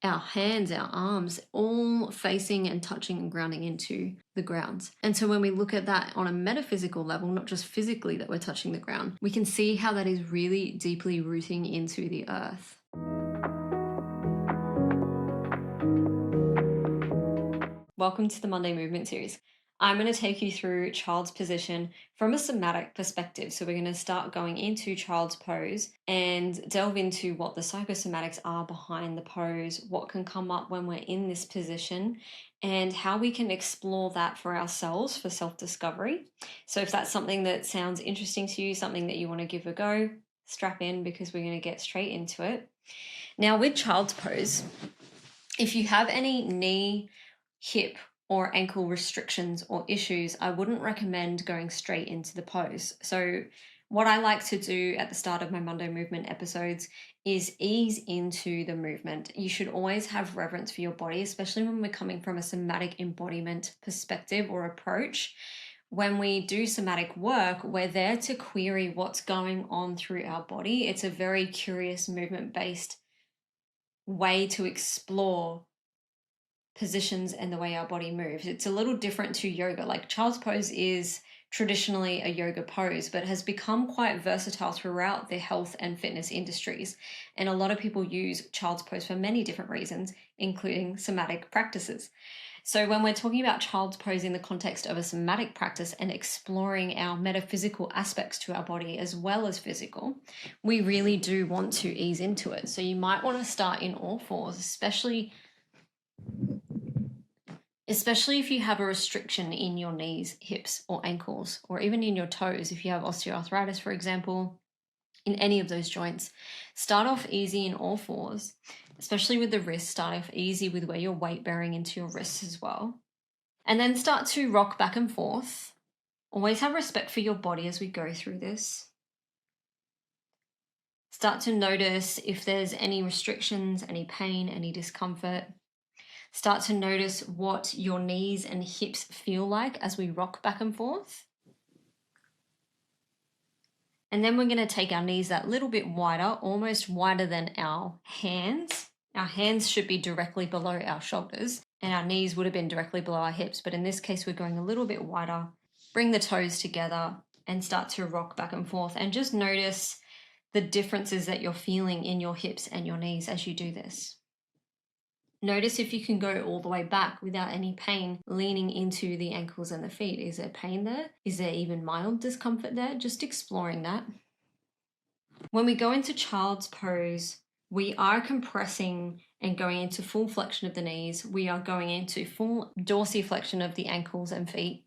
our hands, our arms, all facing and touching and grounding into the ground. And so when we look at that on a metaphysical level, not just physically that we're touching the ground, we can see how that is really deeply rooting into the earth. Welcome to the Monday Movement series. I'm going to take you through child's position from a somatic perspective. So we're going to start going into child's pose and delve into what the psychosomatics are behind the pose, what can come up when we're in this position, and how we can explore that for ourselves for self-discovery. So if that's something that sounds interesting to you, something that you want to give a go, strap in because we're going to get straight into it. Now with child's pose, if you have any knee, hip, or ankle restrictions or issues, I wouldn't recommend going straight into the pose. So what I like to do at the start of my Monday movement episodes is ease into the movement. You should always have reverence for your body, especially when we're coming from a somatic embodiment perspective or approach. When we do somatic work, we're there to query what's going on through our body. It's a very curious movement-based way to explore positions and the way our body moves. It's a little different to yoga. Like child's pose is traditionally a yoga pose, but has become quite versatile throughout the health and fitness industries. And a lot of people use child's pose for many different reasons, including somatic practices. So when we're talking about child's pose in the context of a somatic practice and exploring our metaphysical aspects to our body as well as physical, we really do want to ease into it. So you might want to start in all fours, especially if you have a restriction in your knees, hips, or ankles, or even in your toes. If you have osteoarthritis, for example, in any of those joints, start off easy in all fours, especially with the wrists. Start off easy with where you're weight bearing into your wrists as well. And then start to rock back and forth. Always have respect for your body as we go through this. Start to notice if there's any restrictions, any pain, any discomfort. Start to notice what your knees and hips feel like as we rock back and forth. And then we're going to take our knees that little bit wider, almost wider than our hands. Our hands should be directly below our shoulders, and our knees would have been directly below our hips. But in this case, we're going a little bit wider. Bring the toes together and start to rock back and forth. And just notice the differences that you're feeling in your hips and your knees as you do this. Notice if you can go all the way back without any pain, leaning into the ankles and the feet. Is there pain there? Is there even mild discomfort there? Just exploring that. When we go into child's pose, we are compressing and going into full flexion of the knees. We are going into full dorsiflexion of the ankles and feet.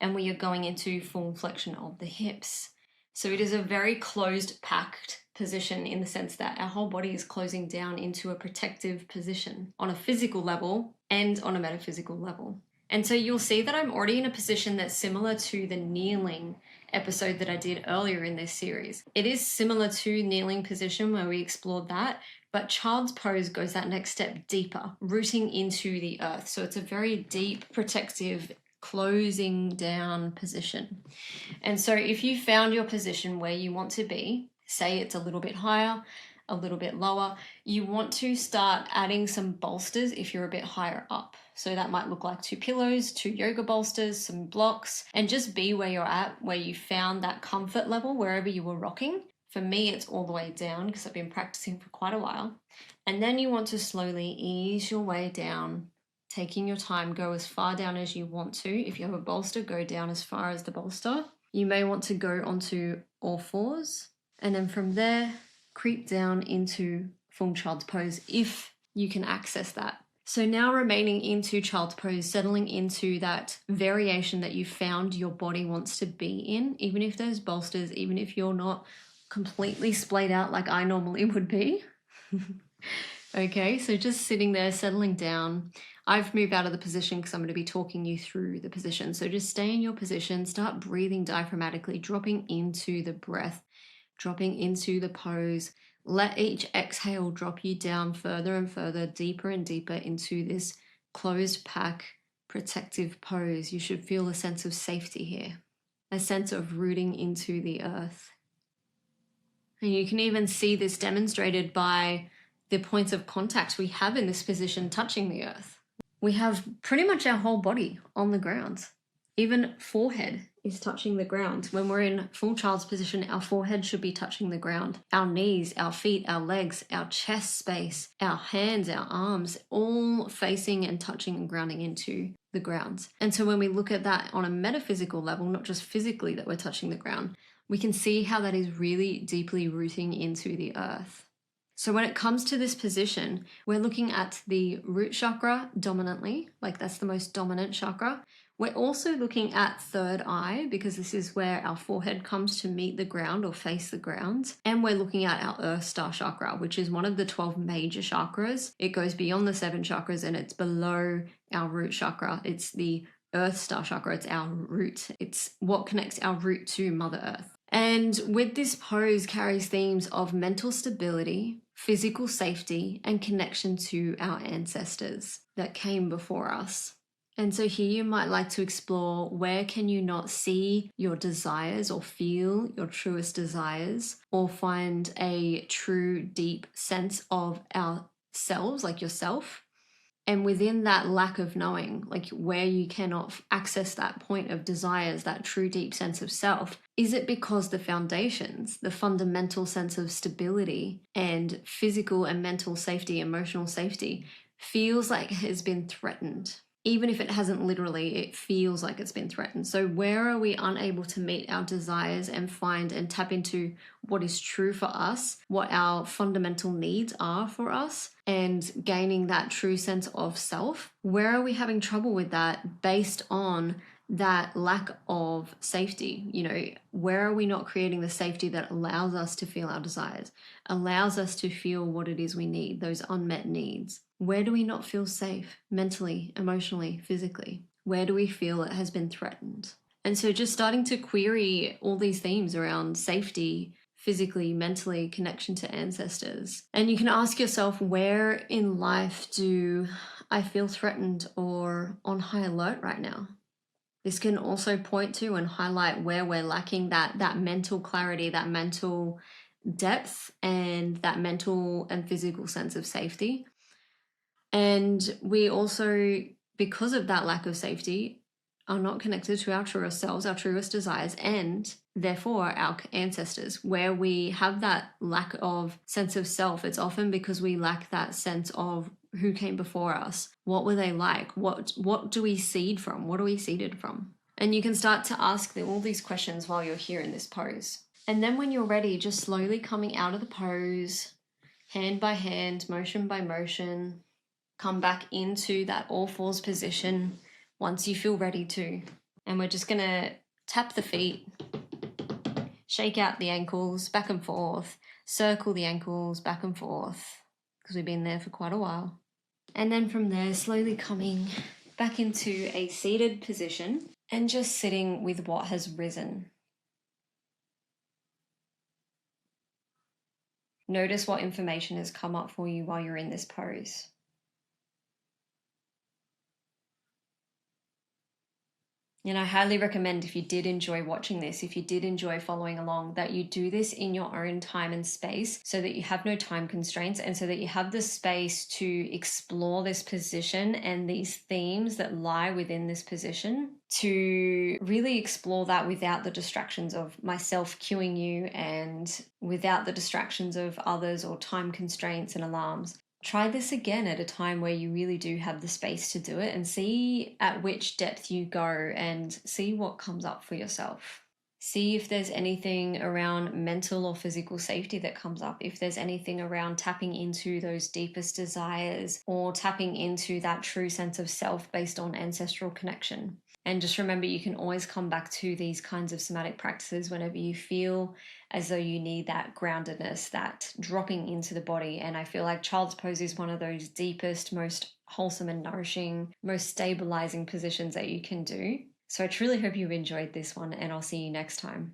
And we are going into full flexion of the hips. So it is a very closed, packed position in the sense that our whole body is closing down into a protective position on a physical level and on a metaphysical level. And so you'll see that I'm already in a position that's similar to the kneeling episode that I did earlier in this series. It is similar to kneeling position where we explored that, but child's pose goes that next step deeper, rooting into the earth. So it's a very deep, protective, closing down position. And so if you found your position where you want to be, say it's a little bit higher, a little bit lower, you want to start adding some bolsters if you're a bit higher up. So that might look like 2 pillows, 2 yoga bolsters, some blocks, and just be where you're at, where you found that comfort level wherever you were rocking. For me, it's all the way down because I've been practicing for quite a while. And then you want to slowly ease your way down, taking your time, go as far down as you want to. If you have a bolster, go down as far as the bolster. You may want to go onto all fours, and then from there, creep down into full child's pose if you can access that. So now remaining into child's pose, settling into that variation that you found your body wants to be in, even if there's bolsters, even if you're not completely splayed out like I normally would be. Okay, so just sitting there, settling down. I've moved out of the position because I'm going to be talking you through the position. So just stay in your position, start breathing diaphragmatically, dropping into the breath, dropping into the pose. Let each exhale drop you down further and further, deeper and deeper into this closed pack, protective pose. You should feel a sense of safety here, a sense of rooting into the earth. And you can even see this demonstrated by the points of contact we have in this position touching the earth. We have pretty much our whole body on the ground. Even forehead is touching the ground. When we're in full child's position, our forehead should be touching the ground. Our knees, our feet, our legs, our chest space, our hands, our arms, all facing and touching and grounding into the ground. And so when we look at that on a metaphysical level, not just physically that we're touching the ground, we can see how that is really deeply rooting into the earth. So when it comes to this position, we're looking at the root chakra dominantly, like that's the most dominant chakra. We're also looking at third eye because this is where our forehead comes to meet the ground or face the ground. And we're looking at our earth star chakra, which is one of the 12 major chakras. It goes beyond the 7 chakras and it's below our root chakra. It's the earth star chakra. It's our root. It's what connects our root to Mother Earth. And with this pose carries themes of mental stability, physical safety, and connection to our ancestors that came before us. And so here you might like to explore, where can you not see your desires or feel your truest desires, or find a true deep sense of ourselves, like yourself. And within that lack of knowing, like where you cannot access that point of desires, that true deep sense of self, is it because the foundations, the fundamental sense of stability and physical and mental safety, emotional safety, feels like it has been threatened? Even if it hasn't literally, it feels like it's been threatened. So where are we unable to meet our desires and find and tap into what is true for us, what our fundamental needs are for us, and gaining that true sense of self? Where are we having trouble with that based on that lack of safety? You know, where are we not creating the safety that allows us to feel our desires, allows us to feel what it is we need, those unmet needs? Where do we not feel safe mentally, emotionally, physically? Where do we feel it has been threatened? And so just starting to query all these themes around safety, physically, mentally, connection to ancestors. And you can ask yourself, where in life do I feel threatened or on high alert right now? This can also point to and highlight where we're lacking that mental clarity, that mental depth, and that mental and physical sense of safety. And we also, because of that lack of safety, are not connected to our truest selves, our truest desires, and therefore our ancestors. Where we have that lack of sense of self, it's often because we lack that sense of who came before us. What were they like? What do we seed from? What are we seeded from? And you can start to ask all these questions while you're here in this pose. And then when you're ready, just slowly coming out of the pose, hand by hand, motion by motion, come back into that all fours position once you feel ready to. And we're just gonna tap the feet, shake out the ankles back and forth, circle the ankles back and forth, because we've been there for quite a while. And then from there, slowly coming back into a seated position and just sitting with what has risen. Notice what information has come up for you while you're in this pose. And I highly recommend, if you did enjoy watching this, if you did enjoy following along, that you do this in your own time and space so that you have no time constraints and so that you have the space to explore this position and these themes that lie within this position, to really explore that without the distractions of myself cueing you and without the distractions of others or time constraints and alarms. Try this again at a time where you really do have the space to do it, and see at which depth you go and see what comes up for yourself. See if there's anything around mental or physical safety that comes up, if there's anything around tapping into those deepest desires or tapping into that true sense of self based on ancestral connection. And just remember, you can always come back to these kinds of somatic practices whenever you feel as though you need that groundedness, that dropping into the body. And I feel like child's pose is one of those deepest, most wholesome and nourishing, most stabilizing positions that you can do. So I truly hope you've enjoyed this one, and I'll see you next time.